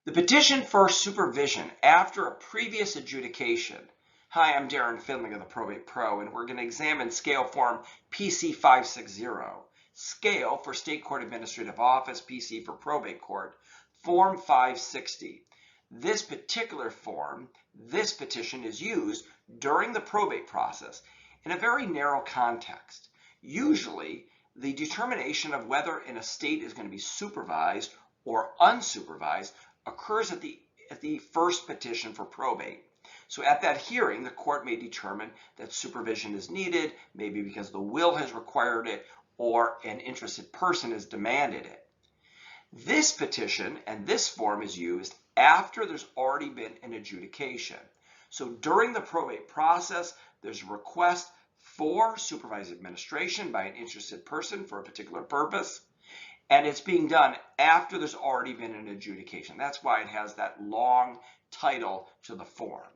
The petition for supervision after a previous adjudication. Hi, I'm Darren Findling of the Probate Pro, and we're going to examine SCAO Form PC 560. SCAO for State Court Administrative Office, PC for Probate Court, Form 560. This particular form, this petition is used during the probate process in a very narrow context. Usually, the determination of whether an estate is going to be supervised or unsupervised occurs at the first petition for probate. So at that hearing, the court may determine that supervision is needed, maybe because the will has required it or an interested person has demanded it. This petition and this form is used after there's already been an adjudication. So during the probate process, there's a request for supervised administration by an interested person for a particular purpose. And it's being done after there's already been an adjudication. That's why it has that long title to the form.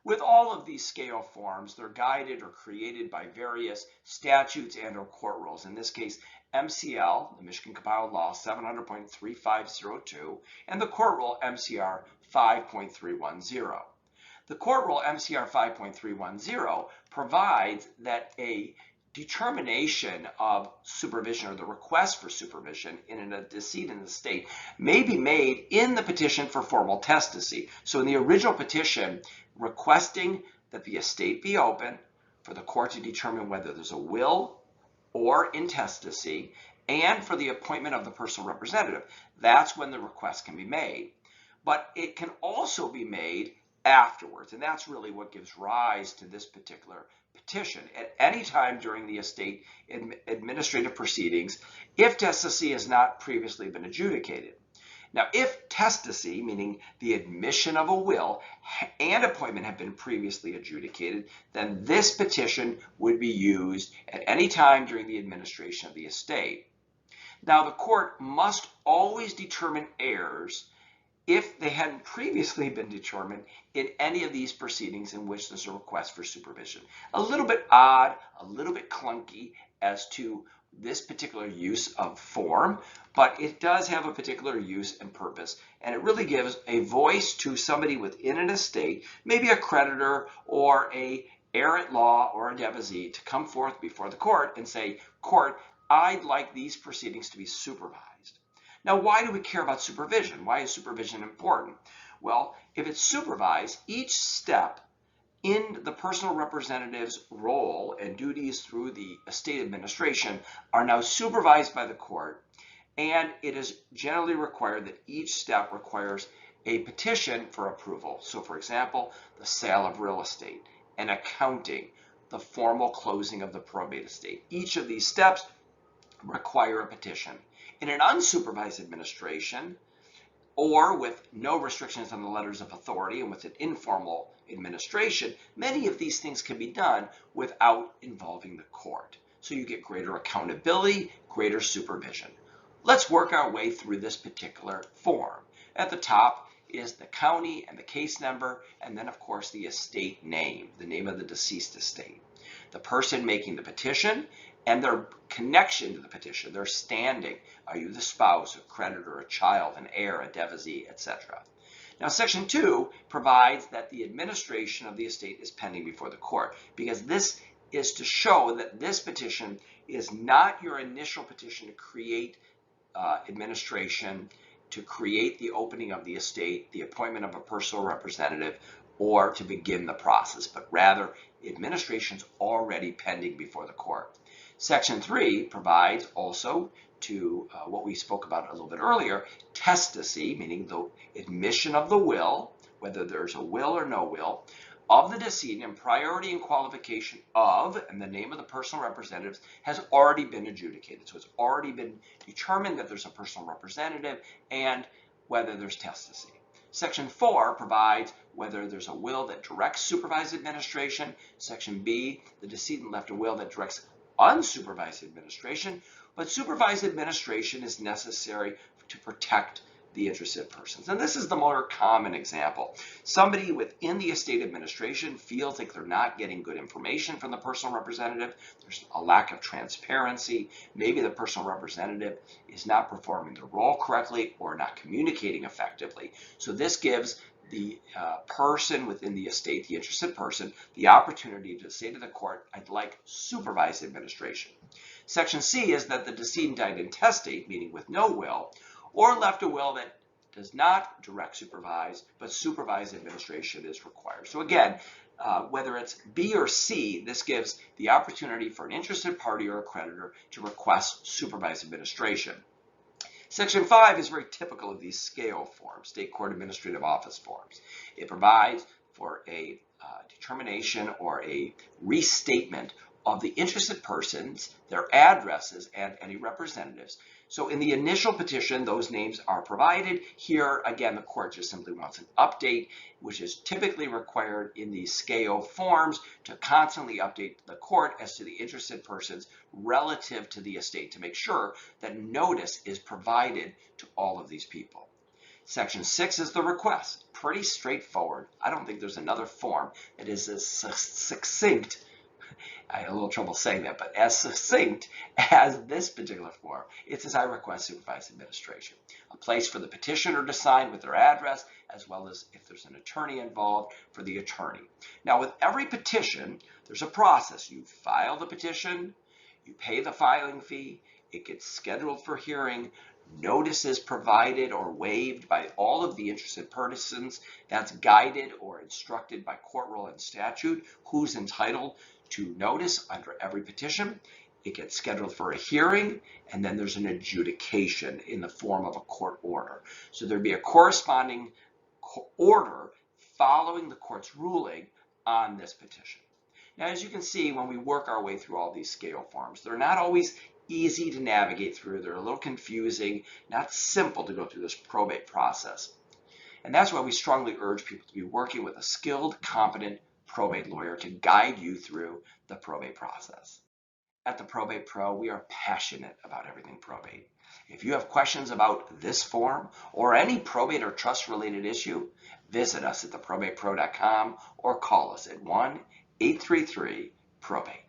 With all of these SCAO forms, they're guided or created by various statutes and or court rules. In this case, MCL, the Michigan Compiled Law 700.3502, and the court rule MCR 5.310. The court rule MCR 5.310 provides that a determination of supervision or the request for supervision in a decedent estate may be made in the petition for formal testacy. So in the original petition requesting that the estate be open for the court to determine whether there's a will or intestacy and for the appointment of the personal representative, that's when the request can be made. But it can also be made afterwards, and that's really what gives rise to this particular petition. At any time during the estate administrative proceedings, if testacy has not previously been adjudicated. Now, if testacy, meaning the admission of a will and appointment have been previously adjudicated, then this petition would be used at any time during the administration of the estate. Now, the court must always determine heirs if they hadn't previously been determined in any of these proceedings in which there's a request for supervision. A little bit odd, a little bit clunky as to this particular use of form, but it does have a particular use and purpose, and it really gives a voice to somebody within an estate, maybe a creditor or a errant law or a devotee, to come forth before the court and say, court, I'd like these proceedings to be supervised. Now, why do we care about supervision? Why is supervision important? Well, if it's supervised, each step in the personal representative's role and duties through the estate administration are now supervised by the court, and it is generally required that each step requires a petition for approval. So, for example, the sale of real estate, an accounting, the formal closing of the probate estate. Each of these steps require a petition. In an unsupervised administration, or with no restrictions on the letters of authority and with an informal administration, many of these things can be done without involving the court. So you get greater accountability, greater supervision. Let's work our way through this particular form. At the top is the county and the case number, and then of course the estate name, the name of the deceased estate. The person making the petition and their connection to the petition, their standing. Are you the spouse, a creditor, a child, an heir, a devotee, etc.? Now, Section 2 provides that the administration of the estate is pending before the court, because this is to show that this petition is not your initial petition to create administration, to create the opening of the estate, the appointment of a personal representative, or to begin the process, but rather administration's already pending before the court. Section 3 provides also to what we spoke about a little bit earlier, testacy, meaning the admission of the will, whether there's a will or no will, of the decedent, and priority and qualification of, and the name of the personal representatives has already been adjudicated. So it's already been determined that there's a personal representative and whether there's testacy. Section 4 provides whether there's a will that directs supervised administration. Section B, the decedent left a will that directs unsupervised administration, but supervised administration is necessary to protect the interested persons. And this is the more common example. Somebody within the estate administration feels like they're not getting good information from the personal representative. There's a lack of transparency. Maybe the personal representative is not performing their role correctly or not communicating effectively. So this gives the person within the estate, the interested person, the opportunity to say to the court, I'd like supervised administration. Section C is that the decedent died intestate, meaning with no will, or left a will that does not direct supervise, but supervised administration is required. So again, whether it's B or C, this gives the opportunity for an interested party or a creditor to request supervised administration. Section 5 is very typical of these SCAO forms, State Court Administrative Office forms. It provides for a determination or a restatement of the interested persons, their addresses, and any representatives. So in the initial petition, those names are provided. Here, again, the court just simply wants an update, which is typically required in these SCAO forms to constantly update the court as to the interested persons relative to the estate to make sure that notice is provided to all of these people. Section 6 is the request. Pretty straightforward. I don't think there's another form that is as succinct. I had a little trouble saying that, but as succinct as this particular form. It says, I request supervised administration. A place for the petitioner to sign with their address, as well as if there's an attorney involved, for the attorney. Now, with every petition, there's a process. You file the petition, you pay the filing fee, it gets scheduled for hearing, notice is provided or waived by all of the interested persons. That's guided or instructed by court rule and statute who's entitled to notice under every petition. It gets scheduled for a hearing, and then there's an adjudication in the form of a court order. So there'd be a corresponding order following the court's ruling on this petition. Now, as you can see, when we work our way through all these SCAO forms, they're not always easy to navigate through. They're a little confusing, not simple to go through this probate process. And that's why we strongly urge people to be working with a skilled, competent probate lawyer to guide you through the probate process. At the Probate Pro, we are passionate about everything probate. If you have questions about this form or any probate or trust related issue, visit us at theprobatepro.com or call us at 1-833-PROBATE.